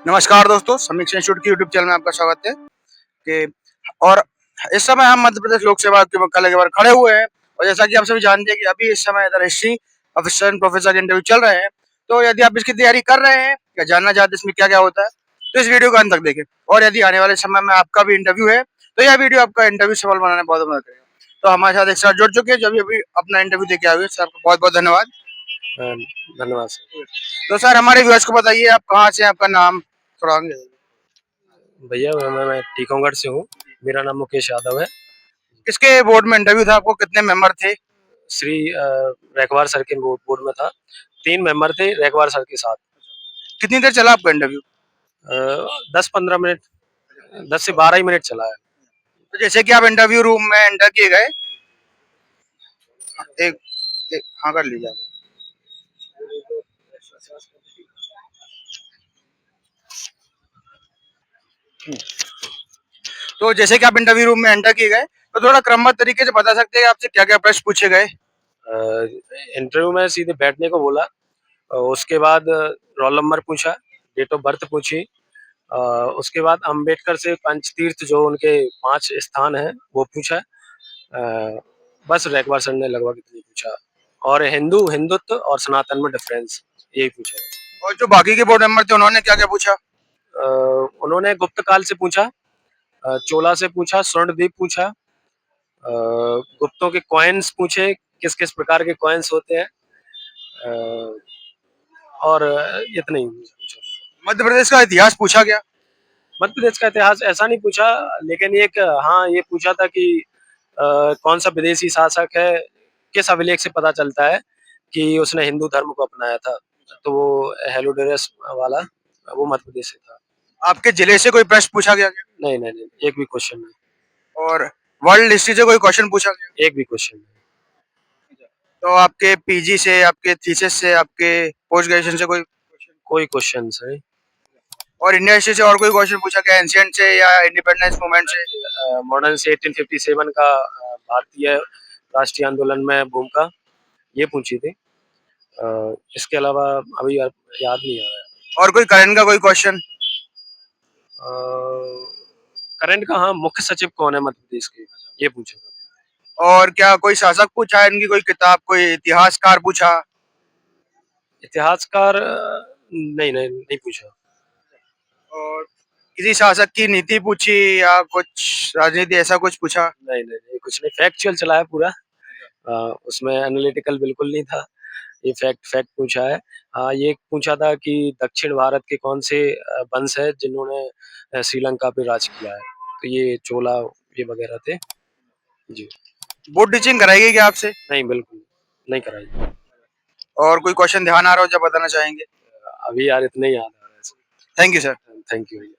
नमस्कार दोस्तों, समीक्षा इंस्टीट्यूट की यूट्यूब चैनल में आपका स्वागत है कि और इस समय हम मध्य प्रदेश लोक सेवा के कल के बार खड़े हुए हैं। और जैसा कि आप सभी जानते हैं कि अभी इस समय इधर हिस्ट्री असिस्टेंट प्रोफेसर के इंटरव्यू चल रहे हैं। तो यदि आप इसकी तैयारी कर रहे हैं या जानना चाहते हैं इसमें क्या क्या होता है, तो इस वीडियो को अंत तक देखें। और यदि आने वाले समय में आपका भी इंटरव्यू है तो यह वीडियो आपका इंटरव्यू सफल बनाने में बहुत मदद करेगा। तो हमारे साथ एक सर जुड़ चुके हैं जो अभी अपना इंटरव्यू देके आए हुए हैं। सर आपका बहुत बहुत धन्यवाद। अ, धन्यवाद सर। तो सर हमारे व्यूअर्स को बताइए आप कहाँ से हैं, आपका नाम थोड़ा आगे। भैया मैं टीकमगढ़ से हूँ। मेरा नाम मुकेश यादव है। किसके बोर्ड में इंटरव्यू था, आपको कितने मेंबर थे? श्री रैकवार सर के बोर्ड में था। 3 मेंबर थे रैकवार सर के साथ। कितनी देर चला आपका इंटरव्यू? 10-15 मिनट, 10 से 12 ही मिनट चला है। तो जैसे कि आप इंटरव्यू रूम में एंटर किए गए, एक, एक हाँ कर लीजिए आप। तो जैसे कि आप इंटरव्यू रूम में एंटर किए गए, तो थोड़ा क्रमबद्ध तरीके से बता सकते हैं आपसे क्या क्या प्रश्न पूछे गए? इंटरव्यू में सीधे बैठने को बोला। उसके बाद रोल नंबर पूछा, डेट ऑफ बर्थ पूछी। अ, उसके बाद अंबेडकर से पंचतीर्थ जो उनके 5 स्थान हैं वो पूछा। बस रैकवार सर ने लगभग इतनी पूछा। और हिंदुत्व और सनातन में डिफरेंस, यही पूछा। और जो बाकी के बोर्ड मेंबर थे उन्होंने क्या क्या पूछा? उन्होंने गुप्त काल से पूछा, चोला से पूछा, स्वर्णद्वीप पूछा, गुप्तों के कॉइन्स पूछे, किस किस प्रकार के कॉइन्स होते हैं। अ, और इतना ही पूछा। मध्य प्रदेश का इतिहास पूछा गया? मध्य प्रदेश का इतिहास ऐसा नहीं पूछा, लेकिन एक हाँ ये पूछा था कि कौन सा विदेशी शासक है, किस अभिलेख से पता चलता है कि उसने हिंदू धर्म को अपनाया था। तो वो हेलोडोरस वाला, वो मध्य प्रदेश से था। आपके जिले से कोई प्रश्न पूछा गया क्या? नहीं नहीं नहीं, एक भी क्वेश्चन नहीं। और वर्ल्ड हिस्ट्री से कोई क्वेश्चन पूछा गया? एक भी क्वेश्चन नहीं। तो आपके पीजी से, आपके थीसिस से, आपके पोस्ट ग्रेजुएशन से कोई? कोई क्वेश्चन नहीं। और इंडिया हिस्ट्री से और कोई क्वेश्चन पूछा गया, एंशिएंट से या इंडिपेंडेंस मूवमेंट से? मॉडर्न से 1857 का भारतीय राष्ट्रीय आंदोलन में भूमिका, ये पूछी थी। इसके अलावा अभी याद नहीं आ रहा है। और कोई करंट का कोई क्वेश्चन? करंट का हाँ, मुख्य सचिव कौन है मध्य प्रदेश के, ये पूछा था। और क्या कोई शासक पूछा है, इनकी कोई किताब, कोई इतिहासकार पूछा? इतिहासकार नहीं नहीं नहीं पूछा। और किसी शासक की नीति पूछी या कुछ राजनीति ऐसा कुछ पूछा? नहीं नहीं नहीं, कुछ नहीं, फैक्चुअल चला है पूरा। उसमें एनालिटिकल बिल्कुल नहीं था। ये फैक्ट फैक्ट पूछा है। हाँ, ये पूछा था कि दक्षिण भारत के कौन से वंश है जिन्होंने श्रीलंका पे राज किया है। तो ये चोला, ये वगैरह थे जी। बोर्ड टीचिंग कराई गई क्या आपसे? नहीं, बिल्कुल नहीं कराई। और कोई क्वेश्चन ध्यान आ रहा हो जब बताना चाहेंगे? अभी यार इतने ही याद आ रहा है। Thank you sir. Thank you भैया।